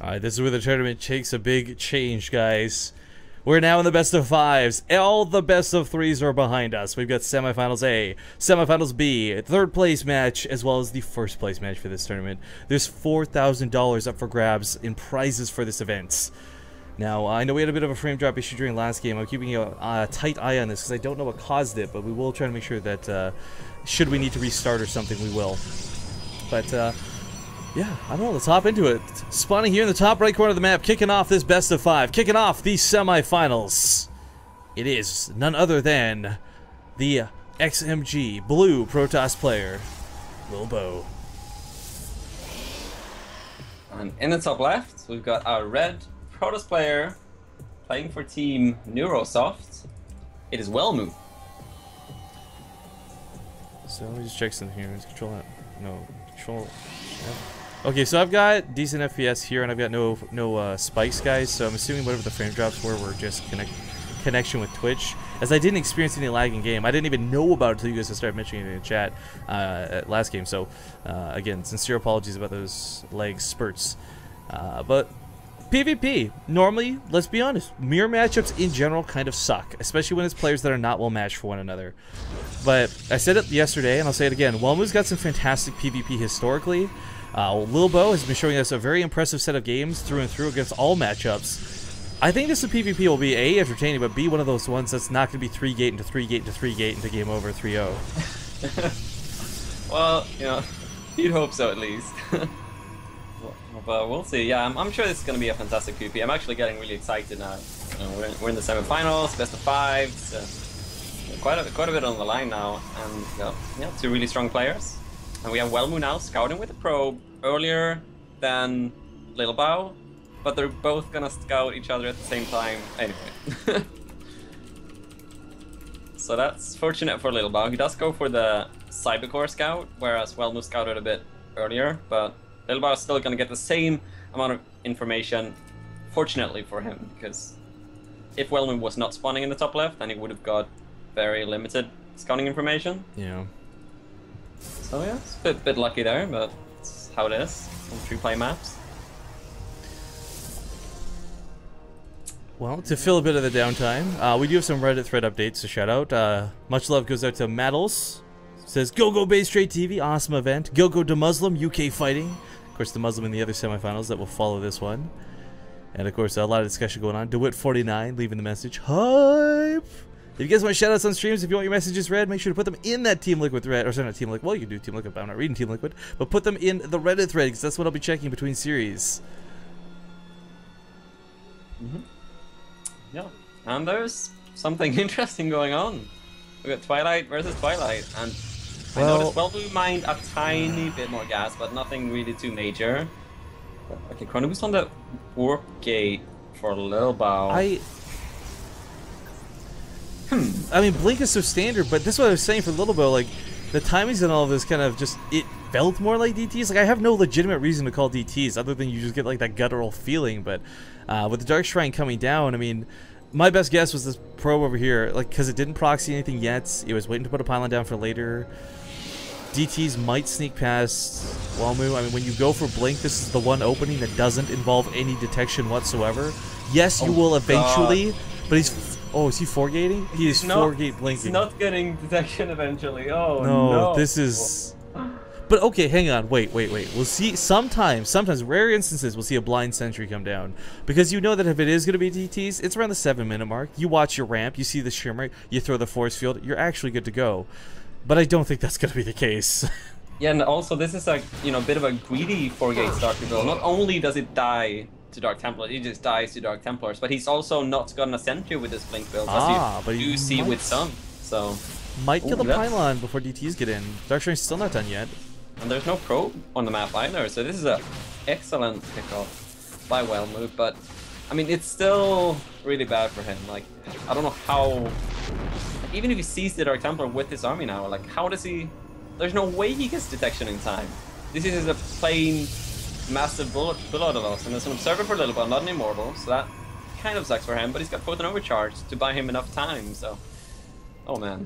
Alright, this is where the tournament takes a big change, guys. We're now in the best of fives. All the best of threes are behind us. We've got semifinals A, semifinals B, third place match, as well as the first place match for this tournament. There's $4,000 up for grabs in prizes for this event. Now, I know we had a bit of a frame drop issue during last game. I'm keeping a tight eye on this because I don't know what caused it, but we will try to make sure that should we need to restart or something, we will. But, yeah, I don't know, let's hop into it. Spawning here in the top right corner of the map, kicking off this best of five, kicking off the semifinals. It is none other than the XMG Blue Protoss player, Lilbow. And in the top left, we've got our red Protoss player playing for Team Neurosoft. It is Welmu. So let me just check something here. Is control that? No, control. Yeah. Okay, so I've got decent FPS here, and I've got no spikes, guys. So I'm assuming whatever the frame drops were just connection with Twitch, as I didn't experience any lag in game. I didn't even know about it until you guys started mentioning it in the chat last game. So again, sincere apologies about those lag spurts. But PvP, normally, let's be honest, mirror matchups in general kind of suck, especially when it's players that are not well matched for one another. But I said it yesterday, and I'll say it again, Welmu's got some fantastic PvP historically. Lilbow has been showing us a very impressive set of games through and through against all matchups. I think this PvP will be A, entertaining, but B, one of those ones that's not going to be 3-gate into 3-gate into 3-gate into game over 3-0. Well, you know, you'd hope so at least. But we'll see. Yeah, I'm sure this is going to be a fantastic PvP. I'm actually getting really excited now. You know, we're in the semifinals, best of five. So quite a bit on the line now, and yeah, two really strong players. And we have Welmu now scouting with a probe earlier than Lilbow, but they're both gonna scout each other at the same time anyway. So that's fortunate for Lilbow. He does go for the Cybercore scout, whereas Welmu scouted a bit earlier, but Lilbow is still gonna get the same amount of information, fortunately for him, because if Welmu was not spawning in the top left, then he would have got very limited scouting information. Yeah. So yeah, it's a bit lucky there, but it's how it is on free play maps. Well, to fill a bit of the downtime, we do have some Reddit thread updates to shout out. Much love goes out to Maddles. Says, Go Bay Straight TV, awesome event. Go to Muslim, UK fighting. Of course, the Muslim in the other semifinals that will follow this one. And of course, a lot of discussion going on. DeWitt49 leaving the message, hype! If you guys want shoutouts on streams, if you want your messages read, make sure to put them in that Team Liquid thread. Or sorry, not Team Liquid. Well, you can do Team Liquid, but I'm not reading Team Liquid. But put them in the Reddit thread, because that's what I'll be checking between series. Yeah, and there's something interesting going on. We got Twilight versus Twilight, and I noticed Welmu mined a tiny bit more gas, but nothing really too major. Okay, Chrono Boost on the warp gate for Lilbow. I mean, Blink is so standard, but this is what I was saying for Lilbow, like, the timings and all of this kind of just, it felt more like DTs. Like, I have no legitimate reason to call DTs, other than you just get, like, that guttural feeling, but with the Dark Shrine coming down, I mean, my best guess was this probe over here, like, because it didn't proxy anything yet, it was waiting to put a pylon down for later. DTs might sneak past Welmu. I mean, when you go for Blink, this is the one opening that doesn't involve any detection whatsoever. Yes, you will eventually, but he's... Oh, is he 4-gating? He is 4-gate blinking. He's not getting detection eventually. Oh, no. This is... But okay, hang on. Wait. We'll see. Sometimes, rare instances, we'll see a blind sentry come down. Because you know that if it is going to be DTs, it's around the 7-minute mark. You watch your ramp, you see the shimmer, you throw the force field, you're actually good to go. But I don't think that's going to be the case. Yeah, and also this is a bit of a greedy 4-gate start to build. Not only does it die to Dark Templars, he just dies to Dark Templars, but he's also not gotten a sentry with this Blink build, as you do see with some. So might kill the pylon before DTs get in. Dark Shrine's still not done yet. And there's no probe on the map either, so this is an excellent pickoff by Welmu, but I mean, it's still really bad for him. Like, I don't know how, even if he sees the Dark Templar with his army now, like, how does he, there's no way he gets detection in time. This is a plain massive bullet loss, and there's an observer for Lilbow, not an immortal, so that kind of sucks for him, but he's got Photon Overcharge to buy him enough time, so, oh man.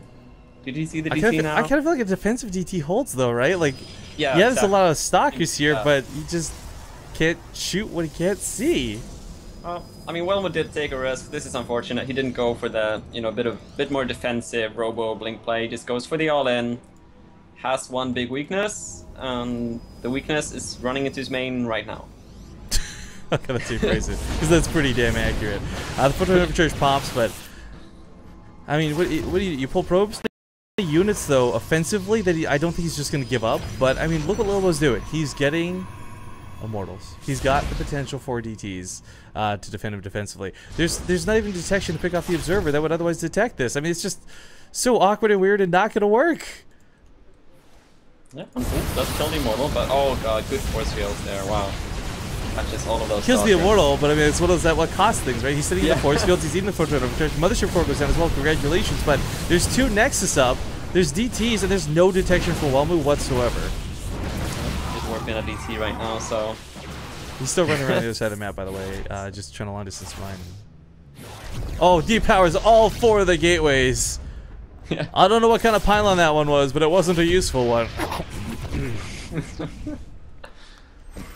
Did you see the DT now? I kind of feel like a defensive DT holds though, right? Like, yeah, there's a lot of stalkers here, but you just can't shoot what he can't see. Well, I mean, Welmu did take a risk. This is unfortunate. He didn't go for the, you know, bit more defensive Robo Blink play. He just goes for the all-in. Has one big weakness, and the weakness is running into his main right now. I'm gonna too crazy because that's pretty damn accurate. The footprint of church pops, but I mean, what do you pull probes? Units though offensively that I don't think he's just gonna give up. But I mean, look what Lilbow's doing. He's getting Immortals. He's got the potential for DTs to defend him defensively. There's not even detection to pick off the observer that would otherwise detect this. I mean, it's just so awkward and weird and not gonna work. Yeah, does kill the Immortal, but oh god, good force fields there. Wow. Catches all of those. Kills the Immortal, but I mean, it's one of those that what cost things, right? He's sitting in the force fields, he's eating the footprint of church. Mothership core goes down as well, congratulations, but there's 2 Nexus up, there's DTs, and there's no detection for Welmu whatsoever. He's working a DT right now, so... He's still running around the other side of the map, by the way, just trying to long distance mine. Oh, depowers all 4 of the gateways. Yeah. I don't know what kind of pylon that one was, but it wasn't a useful one.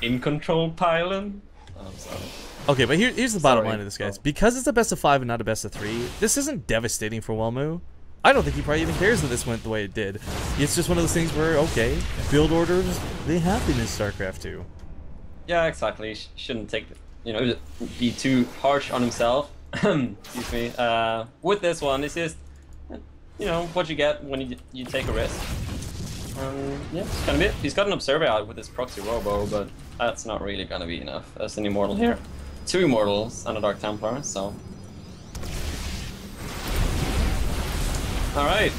In control pylon? Oh, I'm sorry. Okay, but here's the bottom line of this, guys. Because it's a best of 5 and not a best of 3, this isn't devastating for Welmu. I don't think he probably even cares that this went the way it did. It's just one of those things where, okay, build orders, they happen in StarCraft 2. Yeah, exactly. Shouldn't take, you know, be too harsh on himself. Excuse me. With this one, it's just, you know, what you get when you take a risk. Yeah, it's kind of it. He's got an Observer out with his Proxy Robo, but that's not really gonna be enough. There's an Immortal here. 2 Immortals and a Dark Templar, so... Alright.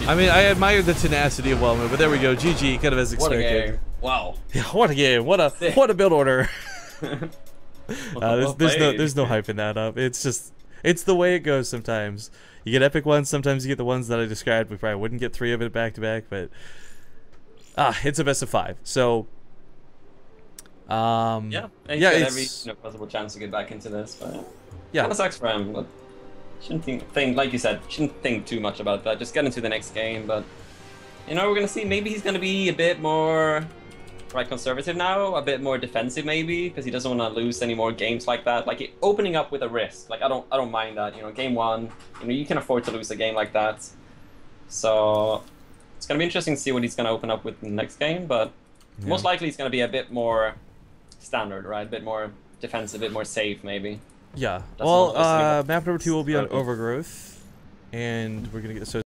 I mean, I admire the tenacity of Welmu, but there we go. GG, kind of as expected. What a game. Wow. Yeah, what a game. What a build order. There's no hyping that up. It's just, it's the way it goes sometimes. You get epic ones, sometimes you get the ones that I described. We probably wouldn't get 3 of it back to back, but it's a best of 5. So yeah, he's got every possible chance to get back into this, but yeah, kind of sucks for him. But shouldn't think like you said, shouldn't think too much about that. Just get into the next game. But you know, we're gonna see. Maybe he's gonna be a bit more conservative now, a bit more defensive maybe, because he doesn't want to lose any more games like that. Like opening up with a risk, like I don't mind that. You know, game 1, you know, you can afford to lose a game like that. So it's gonna be interesting to see what he's gonna open up with in the next game. But most likely it's gonna be a bit more standard, right? A bit more defensive, a bit more safe maybe. Yeah. Well, map number 2 will be on Overgrowth, and we're gonna get so.